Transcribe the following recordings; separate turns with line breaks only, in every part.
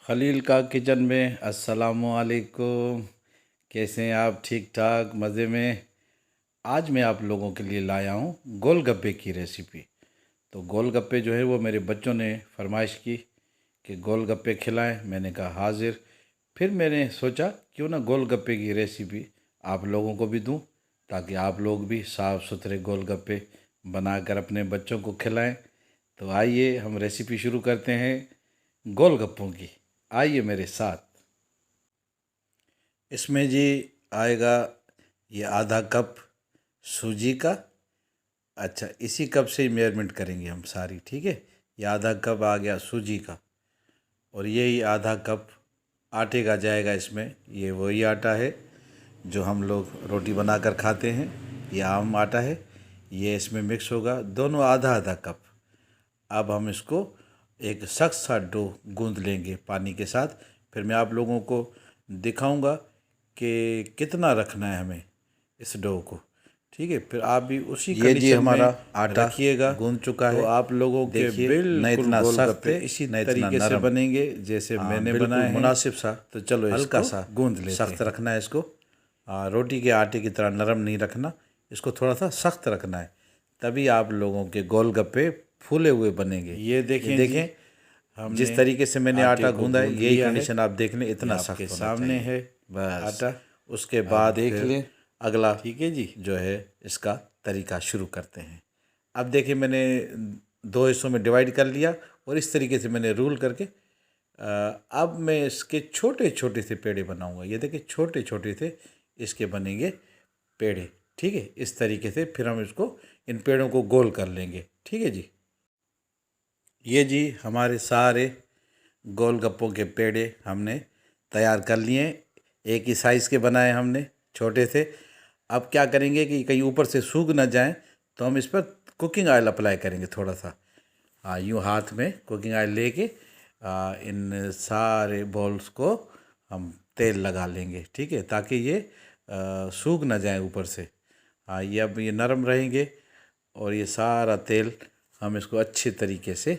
खलील का किचन में अस्सलामुअलैकुम। कैसे हैं आप? ठीक ठाक, मज़े में। आज मैं आप लोगों के लिए लाया हूँ गोलगप्पे की रेसिपी। तो गोलगप्पे जो है वो मेरे बच्चों ने फरमाइश की कि गोलगप्पे खिलाएं। मैंने कहा हाजिर। फिर मैंने सोचा क्यों ना गोलगप्पे की रेसिपी आप लोगों को भी दूं, ताकि आप लोग भी साफ़ सुथरे गोलगप्पे बनाकर अपने बच्चों को खिलाएं। तो आइए हम रेसिपी शुरू करते हैं गोलगप्पों की। आइए मेरे साथ। इसमें जी आएगा ये आधा कप सूजी का। अच्छा, इसी कप से ही मेजरमेंट करेंगे हम सारी, ठीक है। ये आधा कप आ गया सूजी का, और यही आधा कप आटे का जाएगा इसमें। ये वही आटा है जो हम लोग रोटी बनाकर खाते हैं, ये आम आटा है। ये इसमें मिक्स होगा, दोनों आधा आधा कप। अब हम इसको एक सख्त सा डो गूंद लेंगे पानी के साथ। फिर मैं आप लोगों को दिखाऊंगा कि कितना रखना है हमें इस डो को, ठीक है। फिर आप भी उसी
ये जी
कंडीशन
हमारा
में
आटा
रखिएगा।
गूंद चुका
तो
है।
आप लोगों के
देखिए,
बिल्कुल
न इतना सख्त
गोलगप्पे
है,
इसी
न इतना
तरीके से
नरम।
बनेंगे जैसे मैंने
बिल्कुल
बनाए हैं,
मुनासिब सा।
तो चलो
हल्का
इसको
सा
गूंद लेते
सख्त
हैं।
रखना है इसको। रोटी के आटे की तरह नरम नहीं रखना, इसको थोड़ा सा सख्त रखना है, तभी आप लोगों के गोलगप्पे फूले हुए बनेंगे।
ये देखें जी, हमने
जिस तरीके से मैंने
आटे
आटा
को
गूंदा है,
गूंद
यही
लिया है।
कंडीशन आप देख लें,
ये
इतना
आपके
सख्त होना
सामने
चाहिए
है
बस।
आटा।
उसके
आप
बाद
देख
फिर
लें,
अगला
ठीक है जी।
जो है इसका तरीका शुरू करते हैं। अब देखिए, मैंने दो हिस्सों में डिवाइड कर लिया और इस तरीके से मैंने रूल करके अब मैं इसके छोटे छोटे से पेड़े बनाऊंगा। ये देखिए, छोटे छोटे से इसके बनेंगे पेड़े, ठीक है। इस तरीके से फिर हम इसको, इन पेड़ों को गोल कर लेंगे, ठीक है जी। ये जी हमारे सारे गोलगप्पों के पेड़े हमने तैयार कर लिए। एक ही साइज़ के बनाए हमने, छोटे से। अब क्या करेंगे कि कहीं ऊपर से सूख ना जाएं, तो हम इस पर कुकिंग ऑयल अप्लाई करेंगे थोड़ा सा। यूँ हाथ में कुकिंग ऑयल लेके इन सारे बॉल्स को हम तेल लगा लेंगे, ठीक है, ताकि ये सूख ना जाए ऊपर से। ये अब ये नरम रहेंगे, और ये सारा तेल हम इसको अच्छे तरीके से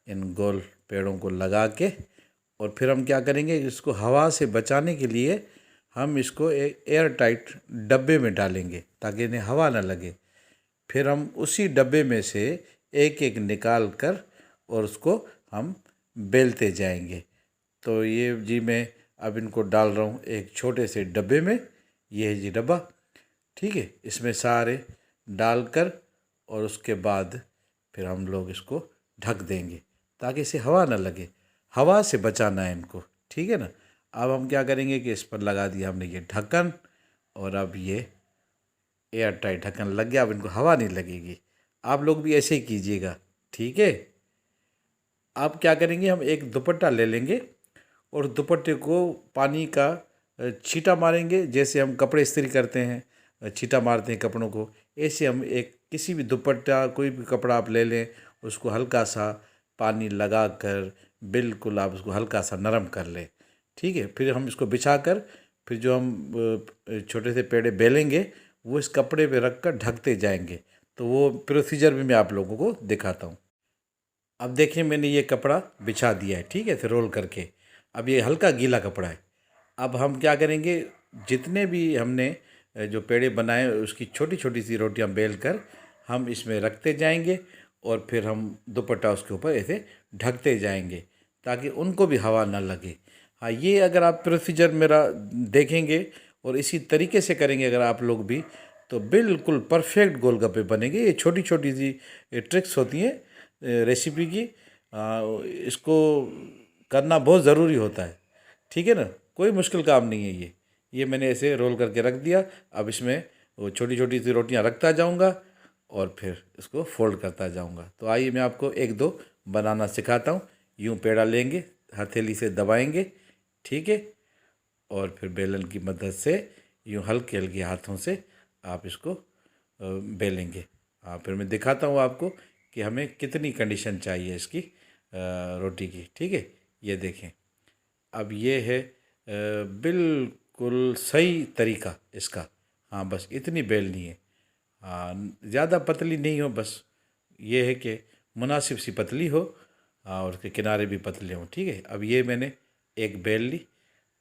इन गोल पेड़ों को लगा के, और फिर हम क्या करेंगे, इसको हवा से बचाने के लिए हम इसको एक एयर टाइट डब्बे में डालेंगे, ताकि इन्हें हवा ना लगे। फिर हम उसी डब्बे में से एक एक निकाल कर और उसको हम बेलते जाएंगे। तो ये जी मैं अब इनको डाल रहा हूँ एक छोटे से डब्बे में। ये है जी डब्बा, ठीक है। इसमें सारे डालकर, और उसके बाद फिर हम लोग इसको ढक देंगे, ताकि इसे हवा ना लगे। हवा से बचाना है इनको, ठीक है ना। अब हम क्या करेंगे कि इस पर लगा दिया हमने ये ढक्कन, और अब ये एयर टाइट ढक्कन लग गया। अब इनको हवा नहीं लगेगी। आप लोग भी ऐसे ही कीजिएगा, ठीक है। अब क्या करेंगे, हम एक दुपट्टा ले लेंगे और दुपट्टे को पानी का छींटा मारेंगे, जैसे हम कपड़े इस्त्री करते हैं, छींटा मारते हैं कपड़ों को। ऐसे हम एक किसी भी दुपट्टा, कोई भी कपड़ा आप ले लें, उसको हल्का सा पानी लगा कर बिल्कुल आप उसको हल्का सा नरम कर लें, ठीक है। फिर हम इसको बिछा कर, फिर जो हम छोटे से पेड़े बेलेंगे, वो इस कपड़े पे रख कर ढकते जाएंगे। तो वो प्रोसीजर भी मैं आप लोगों को दिखाता हूँ। अब देखिए, मैंने ये कपड़ा बिछा दिया है, ठीक है, फिर रोल करके। अब ये हल्का गीला कपड़ा है। अब हम क्या करेंगे, जितने भी हमने जो पेड़े बनाए, उसकी छोटी छोटी सी रोटियां बेल कर हम इसमें रखते जाएंगे, और फिर हम दुपट्टा उसके ऊपर ऐसे ढकते जाएंगे, ताकि उनको भी हवा ना लगे। हाँ, ये अगर आप प्रोसीजर मेरा देखेंगे और इसी तरीके से करेंगे अगर आप लोग भी, तो बिल्कुल परफेक्ट गोलगप्पे बनेंगे। ये छोटी छोटी सी ट्रिक्स होती हैं रेसिपी की। इसको करना बहुत ज़रूरी होता है, ठीक है ना। कोई मुश्किल काम नहीं है ये मैंने ऐसे रोल करके रख दिया। अब इसमें वो छोटी छोटी सी रोटियां रखता जाऊंगा, और फिर इसको फोल्ड करता जाऊंगा। तो आइए मैं आपको एक दो बनाना सिखाता हूँ। यूँ पेड़ा लेंगे, हथेली से दबाएंगे, ठीक है, और फिर बेलन की मदद से यूँ हल्के हल्के हाथों से आप इसको बेलेंगे। फिर मैं दिखाता हूँ आपको कि हमें कितनी कंडीशन चाहिए इसकी रोटी की, ठीक है। ये देखें, अब ये है बिल्कुल सही तरीका इसका। हाँ, बस इतनी बेलनी है। हाँ, ज़्यादा पतली नहीं हो, बस ये है कि मुनासिब सी पतली हो, और उसके किनारे भी पतले हों, ठीक है। अब ये मैंने एक बेल ली।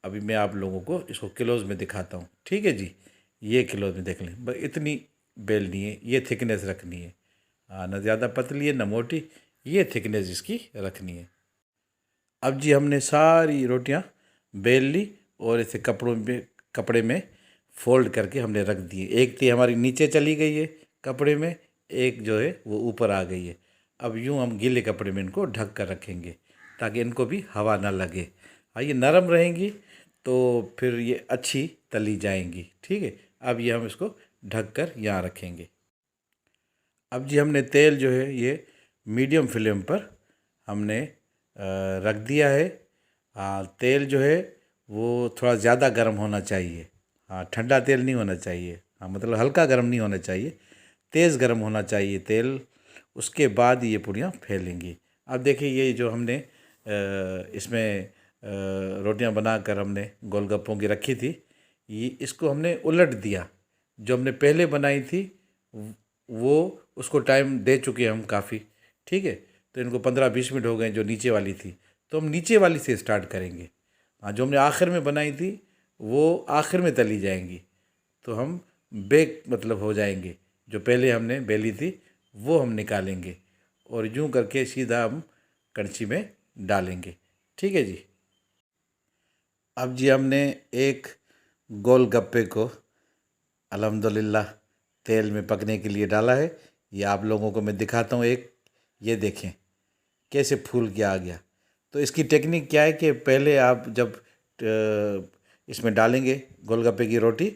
अभी मैं आप लोगों को इसको किलोज़ में दिखाता हूँ, ठीक है जी। ये किलोज़ में देख लें, बस इतनी बेलनी है, ये थिकनेस रखनी है। हाँ, ना ज़्यादा पतली है ना मोटी, ये थिकनेस इसकी रखनी है। अब जी हमने सारी रोटियां बेल ली और इसे कपड़े में फोल्ड करके हमने रख दिए। एक थी हमारी नीचे चली गई है कपड़े में, एक जो है वो ऊपर आ गई है। अब यूँ हम गीले कपड़े में इनको ढक कर रखेंगे ताकि इनको भी हवा ना लगे। हाँ, ये नरम रहेंगी तो फिर ये अच्छी तली जाएंगी, ठीक है। अब ये हम इसको ढक कर यहाँ रखेंगे। अब जी हमने तेल जो है ये मीडियम फ्लेम पर हमने रख दिया है। हाँ, तेल जो है वो थोड़ा ज़्यादा गर्म होना चाहिए। हाँ, ठंडा तेल नहीं होना चाहिए। हाँ, मतलब हल्का गर्म नहीं होना चाहिए, तेज़ गर्म होना चाहिए तेल। उसके बाद ये पूड़ियाँ फैलेंगी। अब देखिए ये जो हमने इसमें रोटियां बनाकर हमने गोलगप्पों की रखी थी, ये इसको हमने उलट दिया। जो हमने पहले बनाई थी वो उसको टाइम दे चुके हैं हम काफ़ी, ठीक है। तो इनको 15-20 मिनट हो गए जो नीचे वाली थी, तो हम नीचे वाली से स्टार्ट करेंगे। हाँ, जो हमने आखिर में बनाई थी वो आखिर में तली जाएंगी, तो हम बेक मतलब हो जाएंगे। जो पहले हमने बेली थी वो हम निकालेंगे और यूँ करके सीधा हम कड़छी में डालेंगे, ठीक है जी। अब जी हमने एक गोल गप्पे को अल्हम्दुलिल्लाह तेल में पकने के लिए डाला है। ये आप लोगों को मैं दिखाता हूँ एक, ये देखें कैसे फूल के आ गया। तो इसकी टेक्निक क्या है कि पहले आप जब इसमें डालेंगे गोलगप्पे की रोटी,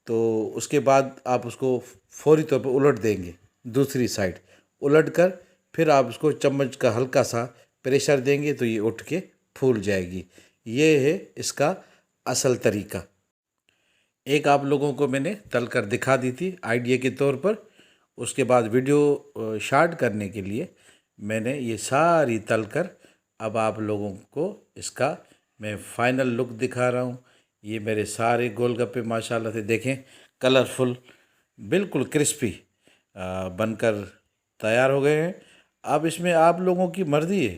तो उसके बाद आप उसको फौरी तौर पर उलट देंगे दूसरी साइड। उलट कर फिर आप उसको चम्मच का हल्का सा प्रेशर देंगे तो ये उठ के फूल जाएगी। ये है इसका असल तरीका। एक आप लोगों को मैंने तल कर दिखा दी थी आइडिया के तौर पर। उसके बाद वीडियो शॉर्ट करने के लिए मैंने ये सारी तल कर अब आप लोगों को इसका मैं फाइनल लुक दिखा रहा हूँ। ये मेरे सारे गोलगप्पे माशाल्लाह से देखें, कलरफुल, बिल्कुल क्रिस्पी बनकर तैयार हो गए हैं। अब इसमें आप लोगों की मर्ज़ी है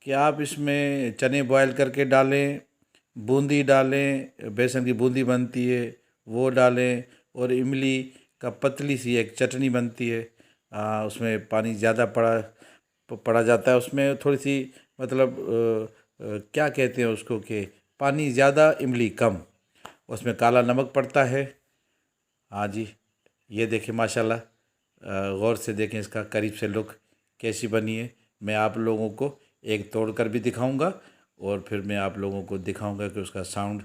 कि आप इसमें चने बॉयल करके डालें, बूंदी डालें, बेसन की बूंदी बनती है वो डालें, और इमली का पतली सी एक चटनी बनती है। उसमें पानी ज़्यादा पड़ा जाता है, उसमें थोड़ी सी मतलब क्या कहते हैं उसको कि पानी ज़्यादा इमली कम, उसमें काला नमक पड़ता है। हाँ जी, ये देखिए माशाल्लाह, गौर से देखें इसका करीब से लुक कैसी बनी है। मैं आप लोगों को एक तोड़ कर भी दिखाऊंगा और फिर मैं आप लोगों को दिखाऊंगा कि उसका साउंड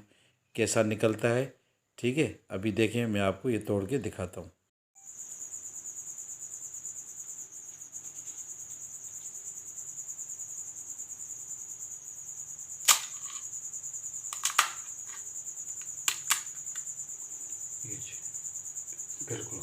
कैसा निकलता है, ठीक है। अभी देखें मैं आपको ये तोड़ के दिखाता हूँ। ये जी, बिल्कुल